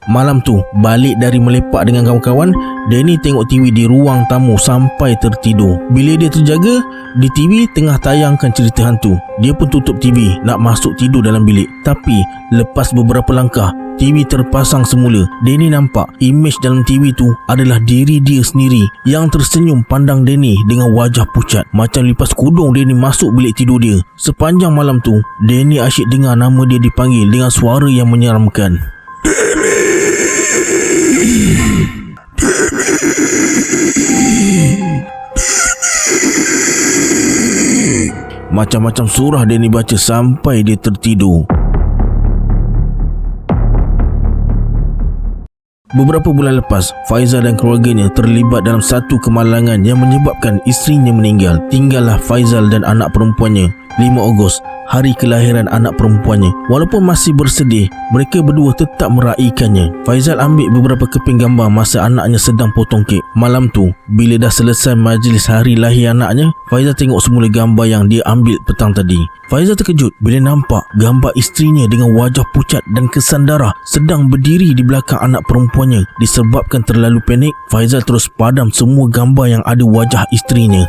Malam tu, balik dari melepak dengan kawan-kawan, Danny tengok TV di ruang tamu sampai tertidur. Bila dia terjaga, di TV tengah tayangkan cerita hantu. Dia pun tutup TV nak masuk tidur dalam bilik. Tapi lepas beberapa langkah, TV terpasang semula. Danny nampak imej dalam TV tu adalah diri dia sendiri yang tersenyum pandang Danny dengan wajah pucat. Macam lipas kudung Danny masuk bilik tidur dia. Sepanjang malam tu, Danny asyik dengar nama dia dipanggil dengan suara yang menyeramkan. Macam-macam surah Danny baca sampai dia tertidur. Beberapa bulan lepas, Faizal dan keluarganya terlibat dalam satu kemalangan yang menyebabkan isterinya meninggal. Tinggallah Faizal dan anak perempuannya. 5 Ogos, hari kelahiran anak perempuannya. Walaupun masih bersedih, mereka berdua tetap meraihkannya. Faizal ambil beberapa keping gambar masa anaknya sedang potong kek. Malam tu, bila dah selesai majlis hari lahir anaknya, Faizal tengok semula gambar yang dia ambil petang tadi. Faizal terkejut bila nampak gambar isterinya dengan wajah pucat dan kesan darah sedang berdiri di belakang anak perempuannya. Disebabkan terlalu panik, Faizal terus padam semua gambar yang ada wajah isterinya.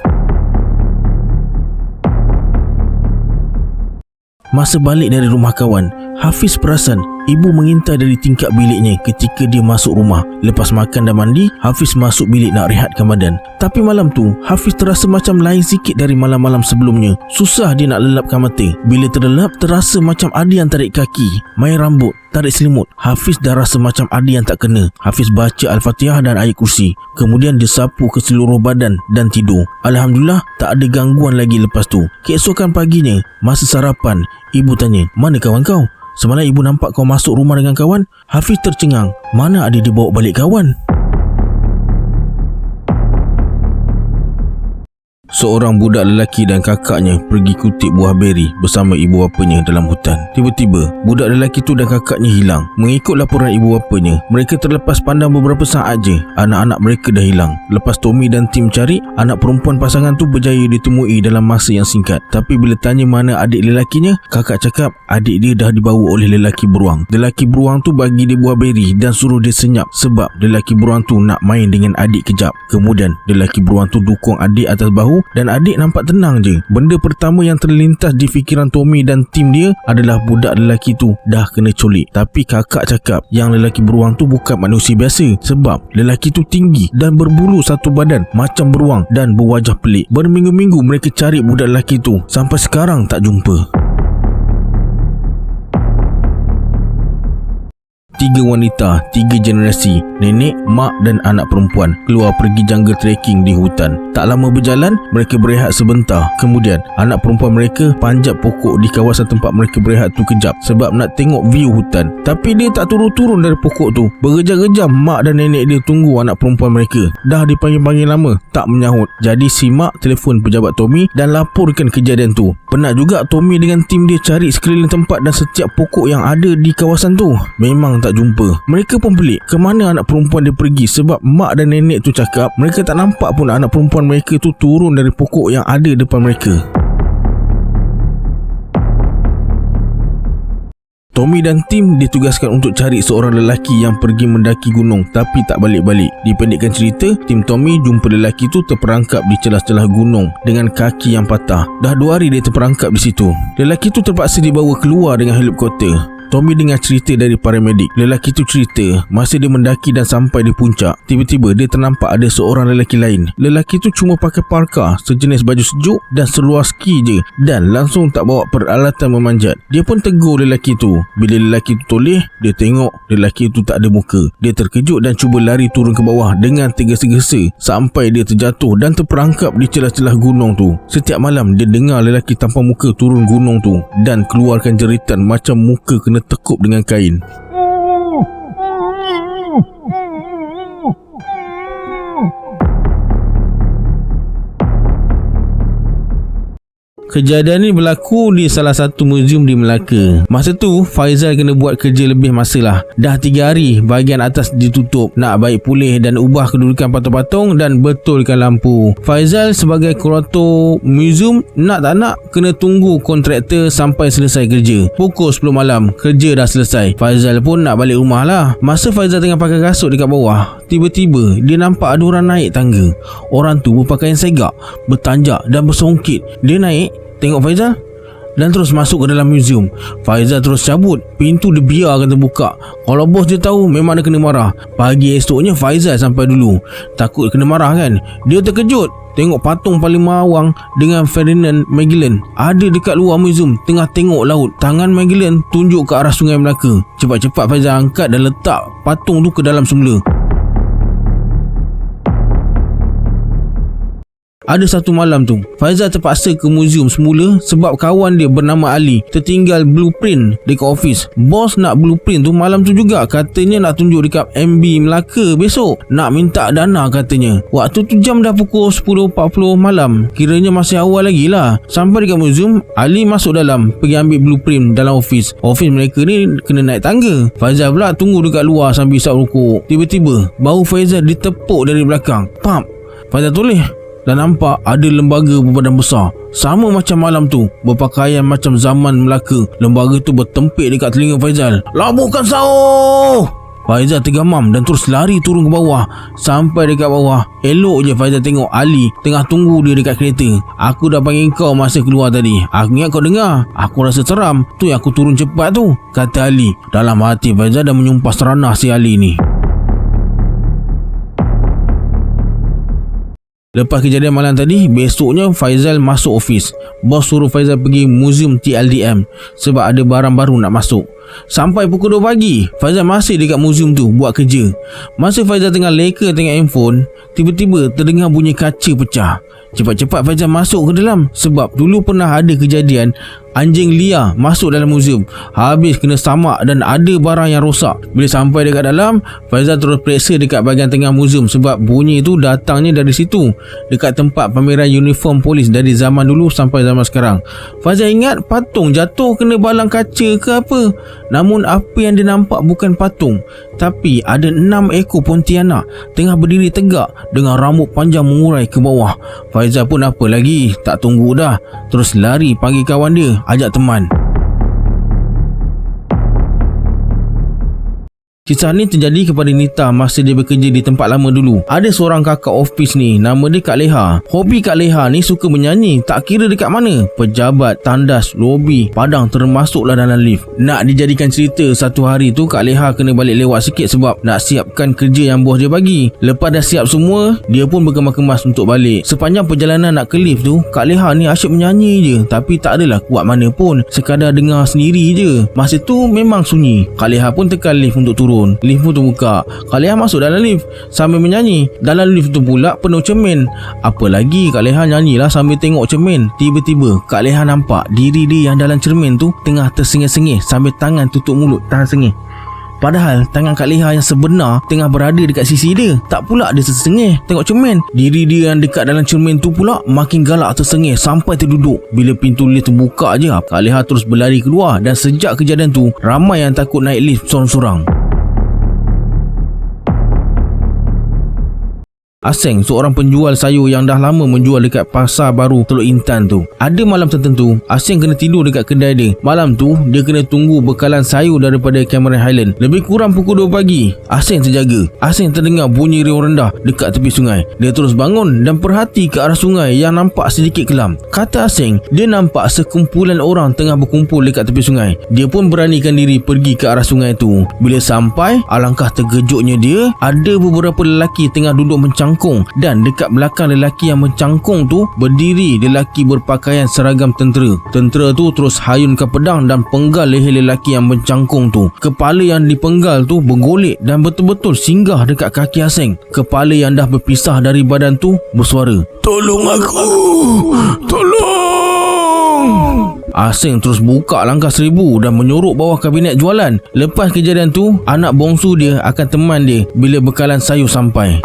Masa balik dari rumah kawan, Hafiz perasan ibu mengintai dari tingkap biliknya ketika dia masuk rumah. Lepas makan dan mandi, Hafiz masuk bilik nak rehatkan badan. Tapi malam tu, Hafiz terasa macam lain sikit dari malam-malam sebelumnya. Susah dia nak lelapkan mata. Bila terlelap, terasa macam ada yang tarik kaki, main rambut, tarik selimut. Hafiz dah rasa macam ada yang tak kena. Hafiz baca Al-Fatihah dan ayat kursi. Kemudian dia sapu ke seluruh badan dan tidur. Alhamdulillah, tak ada gangguan lagi lepas tu. Keesokan paginya, masa sarapan, ibu tanya, "Mana kawan kau? Semalam ibu nampak kau masuk rumah dengan kawan." Hafiz tercengang. Mana ada dia bawa balik kawan? Seorang budak lelaki dan kakaknya pergi kutip buah beri bersama ibu bapanya dalam hutan. Tiba-tiba, budak lelaki tu dan kakaknya hilang. Mengikut laporan ibu bapanya, mereka terlepas pandang beberapa saat je, anak-anak mereka dah hilang. Lepas Tommy dan tim cari, anak perempuan pasangan tu berjaya ditemui dalam masa yang singkat. Tapi bila tanya mana adik lelakinya, kakak cakap adik dia dah dibawa oleh lelaki beruang. Lelaki beruang tu bagi dia buah beri dan suruh dia senyap sebab lelaki beruang tu nak main dengan adik kejap. Kemudian, lelaki beruang tu dukung adik atas bahu dan adik nampak tenang je. Benda pertama yang terlintas di fikiran Tommy dan tim dia adalah budak lelaki tu dah kena culik. Tapi kakak cakap yang lelaki beruang tu bukan manusia biasa sebab lelaki tu tinggi dan berbulu satu badan macam beruang dan berwajah pelik. Berminggu-minggu mereka cari budak lelaki tu sampai sekarang tak jumpa. 3 wanita, 3 generasi, nenek, mak dan anak perempuan keluar pergi jungle trekking di hutan. Tak lama berjalan, mereka berehat sebentar. Kemudian, anak perempuan mereka panjat pokok di kawasan tempat mereka berehat tu kejap sebab nak tengok view hutan. Tapi dia tak turun-turun dari pokok tu. Berjam-jam mak dan nenek dia tunggu anak perempuan mereka. Dah dipanggil-panggil lama, tak menyahut. Jadi si mak telefon pejabat Tommy dan laporkan kejadian tu. Penat juga Tommy dengan tim dia cari sekeliling tempat dan setiap pokok yang ada di kawasan tu. Memang tak jumpa. Mereka pun pelik, ke mana anak perempuan dia pergi sebab mak dan nenek tu cakap mereka tak nampak pun anak perempuan mereka tu turun dari pokok yang ada depan mereka. Tommy dan tim ditugaskan untuk cari seorang lelaki yang pergi mendaki gunung tapi tak balik-balik. Dipendekkan cerita, tim Tommy jumpa lelaki tu terperangkap di celah-celah gunung dengan kaki yang patah. Dah 2 hari dia terperangkap di situ. Lelaki tu terpaksa dibawa keluar dengan helikopter. Tommy dengar cerita dari paramedik. Lelaki tu cerita masa dia mendaki dan sampai di puncak, tiba-tiba dia ternampak ada seorang lelaki lain. Lelaki tu cuma pakai parka sejenis baju sejuk dan seluar ski je dan langsung tak bawa peralatan memanjat. Dia pun tegur lelaki tu. Bila lelaki tu toleh, dia tengok lelaki tu tak ada muka. Dia terkejut dan cuba lari turun ke bawah dengan tergesa-gesa sampai dia terjatuh dan terperangkap di celah-celah gunung tu. Setiap malam dia dengar lelaki tanpa muka turun gunung tu dan keluarkan jeritan macam muka kena tekup dengan kain. Kejadian ni berlaku di salah satu muzium di Melaka. Masa tu Faizal kena buat kerja lebih masa lah. Dah 3 hari bahagian atas ditutup, nak baik pulih dan ubah kedudukan patung-patung dan betulkan lampu. Faizal sebagai kurator muzium nak tak nak kena tunggu kontraktor sampai selesai kerja. Pukul 10 malam kerja dah selesai. Faizal pun nak balik rumah lah. Masa Faizal tengah pakai kasut dekat bawah, tiba-tiba dia nampak ada orang naik tangga. Orang tu berpakaian segak, bertanjak dan bersongkit. Dia naik, tengok Faizal dan terus masuk ke dalam muzium. Faizal terus cabut, pintu dia biarkan terbuka. Kalau bos dia tahu memang dia kena marah. Pagi esoknya Faizal sampai dulu. Takut kena marah kan. Dia terkejut tengok patung Parlimen Awang dengan Ferdinand Magellan ada dekat luar muzium tengah tengok laut. Tangan Magellan tunjuk ke arah Sungai Melaka. Cepat-cepat Faizal angkat dan letak patung tu ke dalam semula. Ada satu malam tu, Faizal terpaksa ke muzium semula sebab kawan dia bernama Ali tertinggal blueprint dekat office. Bos nak blueprint tu malam tu juga. Katanya nak tunjuk dekat MB Melaka besok. Nak minta dana katanya. Waktu tu jam dah pukul 10.40 malam. Kiranya masih awal lagi lah. Sampai dekat muzium, Ali masuk dalam pergi ambil blueprint dalam office. Office mereka ni kena naik tangga. Faizal pula tunggu dekat luar sambil isap rokok. Tiba-tiba bahu Faizal ditepuk dari belakang. Pam! Faizal toleh dan nampak ada lembaga berbadan besar sama macam malam tu, berpakaian macam zaman Melaka. Lembaga tu bertempik dekat telinga Faizal. "Labuhkan sahur!" Faizal tergamam dan terus lari turun ke bawah. Sampai dekat bawah, elok je Faizal tengok Ali tengah tunggu dia dekat kereta. "Aku dah panggil kau masa keluar tadi. Aku ingat kau dengar. Aku rasa seram, tu yang aku turun cepat tu," kata Ali. Dalam hati Faizal dah menyumpah seranah si Ali ni. Lepas kejadian malam tadi, besoknya Faizal masuk office. Bos suruh Faizal pergi muzium TLDM sebab ada barang baru nak masuk. Sampai pukul 2 pagi, Faizal masih dekat muzium tu buat kerja. Masa Faizal tengah leka tengok handphone, tiba-tiba terdengar bunyi kaca pecah. Cepat-cepat Faizal masuk ke dalam sebab dulu pernah ada kejadian anjing liar masuk dalam muzium, habis kena samak dan ada barang yang rosak. Bila sampai dekat dalam, Faizal terus periksa dekat bahagian tengah muzium sebab bunyi itu datangnya dari situ, dekat tempat pameran uniform polis dari zaman dulu sampai zaman sekarang. Faizal ingat patung jatuh kena balang kaca ke apa. Namun apa yang dia nampak bukan patung, tapi ada 6 ekor Pontianak tengah berdiri tegak dengan rambut panjang mengurai ke bawah. Faizal pun apa lagi, tak tunggu dah, terus lari panggil kawan dia, ajak teman. Kisah ni terjadi kepada Nita masa dia bekerja di tempat lama dulu. Ada seorang kakak office ni, nama dia Kak Leha. Hobi Kak Leha ni suka menyanyi, tak kira dekat mana. Pejabat, tandas, lobi, padang termasuklah dalam lift. Nak dijadikan cerita, satu hari tu Kak Leha kena balik lewat sikit sebab nak siapkan kerja yang bos dia bagi. Lepas dah siap semua, dia pun berkemas-kemas untuk balik. Sepanjang perjalanan nak ke lift tu, Kak Leha ni asyik menyanyi je, tapi tak adalah kuat mana pun, sekadar dengar sendiri je. Masa tu memang sunyi. Kak Leha pun tekan lift untuk turun. Lift pun terbuka. Kak Leha masuk dalam lift sambil menyanyi. Dalam lift tu pula penuh cermin. Apa lagi Kak Leha nyanyilah sambil tengok cermin. Tiba-tiba Kak Leha nampak diri dia yang dalam cermin tu tengah tersengih-sengih sambil tangan tutup mulut tahan sengih. Padahal tangan Kak Leha yang sebenar tengah berada dekat sisi dia. Tak pula dia tersengih tengok cermin. Diri dia yang dekat dalam cermin tu pula makin galak tersengih sampai terduduk. Bila pintu lift terbuka je, Kak Leha terus berlari keluar. Dan sejak kejadian tu, ramai yang takut naik lift sorang-sorang. Aseng, seorang penjual sayur yang dah lama menjual dekat pasar baru Teluk Intan tu. Ada malam tertentu, Aseng kena tidur dekat kedai dia. Malam tu, dia kena tunggu bekalan sayur daripada Cameron Highland. Lebih kurang pukul 2 pagi, Aseng terjaga. Aseng terdengar bunyi riuh rendah dekat tepi sungai. Dia terus bangun dan perhati ke arah sungai yang nampak sedikit kelam. Kata Aseng, dia nampak sekumpulan orang tengah berkumpul dekat tepi sungai. Dia pun beranikan diri pergi ke arah sungai tu. Bila sampai, alangkah terkejutnya dia, ada beberapa lelaki tengah duduk mencangkung, dan dekat belakang lelaki yang mencangkung tu berdiri lelaki berpakaian seragam tentera. Tentera tu terus hayunkan pedang dan penggal leher lelaki yang mencangkung tu. Kepala yang dipenggal tu bergolek dan betul-betul singgah dekat kaki Aseng. Kepala yang dah berpisah dari badan tu bersuara, "Tolong aku! Tolong!" Aseng terus buka langkah 1000 dan menyorok bawah kabinet jualan. Lepas kejadian tu, anak bongsu dia akan teman dia bila bekalan sayur sampai.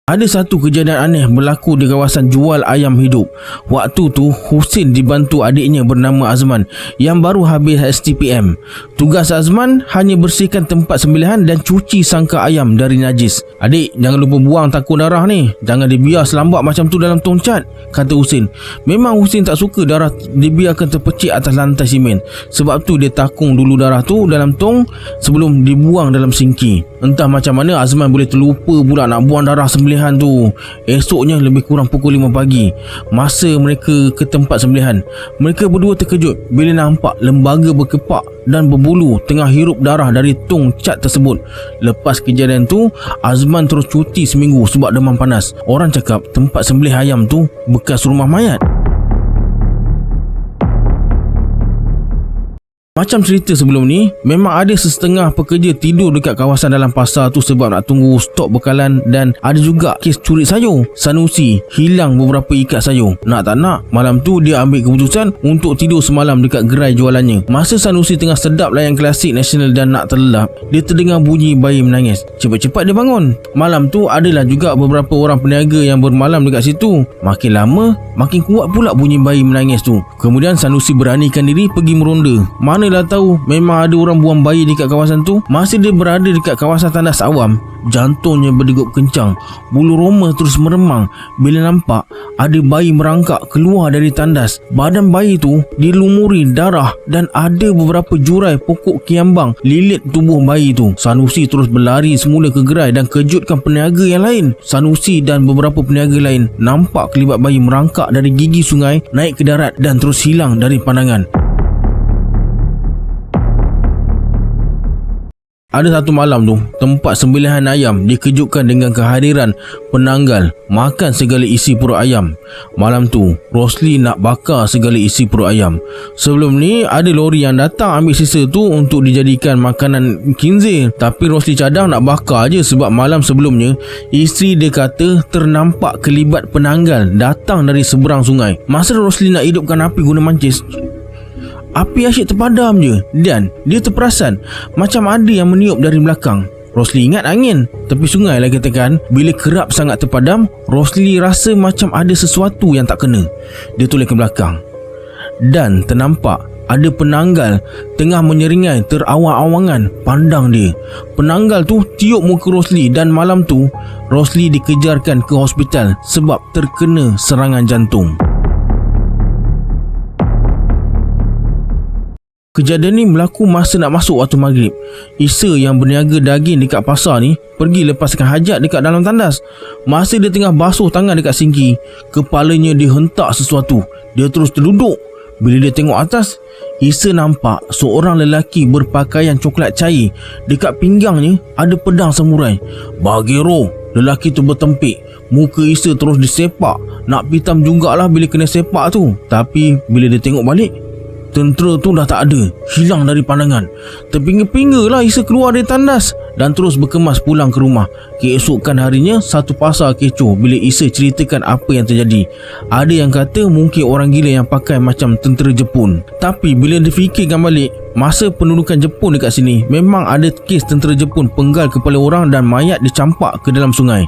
Ada satu kejadian aneh berlaku di kawasan jual ayam hidup. Waktu tu Husin dibantu adiknya bernama Azman yang baru habis STPM. Tugas Azman hanya bersihkan tempat sembelihan dan cuci sangka ayam dari najis. "Adik, jangan lupa buang takut darah ni. Jangan dibiar selambak macam tu dalam tong cat," kata Husin. Memang Husin tak suka darah dibiarkan terpecik atas lantai simen. Sebab tu dia takung dulu darah tu dalam tong sebelum dibuang dalam sinki. Entah macam mana Azman boleh terlupa pula nak buang darah sembelihan tu. Esoknya lebih kurang pukul 5 pagi, masa mereka ke tempat sembelihan, mereka berdua terkejut bila nampak lembaga berkepak dan berbulu tengah hirup darah dari tong cat tersebut. Lepas kejadian tu, Azman terus cuti seminggu sebab demam panas. Orang cakap tempat sembelih ayam tu bekas rumah mayat. Macam cerita sebelum ni, memang ada sesetengah pekerja tidur dekat kawasan dalam pasar tu sebab nak tunggu stok bekalan, dan ada juga kes curi sayur. Sanusi hilang beberapa ikat sayur. Nak tak nak, malam tu dia ambil keputusan untuk tidur semalam dekat gerai jualannya. Masa Sanusi tengah sedap layan klasik nasional dan nak terlelap, dia terdengar bunyi bayi menangis. Cepat-cepat dia bangun. Malam tu adalah juga beberapa orang peniaga yang bermalam dekat situ. Makin lama, makin kuat pula bunyi bayi menangis tu. Kemudian Sanusi beranikan diri pergi meronda. Manalah tahu memang ada orang buang bayi dekat kawasan tu. Masa dia berada dekat kawasan tandas awam, jantungnya berdegup kencang. Bulu roma terus meremang bila nampak ada bayi merangkak keluar dari tandas. Badan bayi tu dilumuri darah dan ada beberapa jurai pokok kiambang lilit tubuh bayi tu. Sanusi terus berlari semula ke gerai dan kejutkan peniaga yang lain. Sanusi dan beberapa peniaga lain nampak kelibat bayi merangkak dari gigi sungai naik ke darat dan terus hilang dari pandangan. Ada satu malam tu, tempat sembelihan ayam dikejutkan dengan kehadiran penanggal makan segala isi perut ayam. Malam tu, Rosli nak bakar segala isi perut ayam. Sebelum ni, ada lori yang datang ambil sisa tu untuk dijadikan makanan khinzir. Tapi Rosli cadang nak bakar je sebab malam sebelumnya, isteri dia kata ternampak kelibat penanggal datang dari seberang sungai. Masa Rosli nak hidupkan api guna mancis, api asyik terpadam je dan dia terperasan macam ada yang meniup dari belakang. Rosli ingat angin tepi sungai lah katakan. Bila kerap sangat terpadam, Rosli rasa macam ada sesuatu yang tak kena. Dia toleh ke belakang dan ternampak ada penanggal tengah menyeringai terawang-awangan pandang dia. Penanggal tu tiup muka Rosli dan malam tu Rosli dikejarkan ke hospital sebab terkena serangan jantung. Kejadian ni berlaku masa nak masuk waktu maghrib. Isa yang berniaga daging dekat pasar ni pergi lepaskan hajat dekat dalam tandas. Masa dia tengah basuh tangan dekat sinki, kepalanya dihentak sesuatu. Dia terus terduduk. Bila dia tengok atas, Isa nampak seorang lelaki berpakaian coklat cair. Dekat pinggangnya ada pedang samurai. Bagero, lelaki tu bertempik. Muka Isa terus disepak. Nak pitam jugalah bila kena sepak tu. Tapi bila dia tengok balik, tentera tu dah tak ada, hilang dari pandangan. Terpinga-pinga lah Isa keluar dari tandas dan terus berkemas pulang ke rumah. Keesokan harinya, satu pasar kecoh bila Isa ceritakan apa yang terjadi. Ada yang kata mungkin orang gila yang pakai macam tentera Jepun. Tapi bila difikirkan balik, masa pendudukan Jepun dekat sini, memang ada kes tentera Jepun penggal kepala orang dan mayat dicampak ke dalam sungai.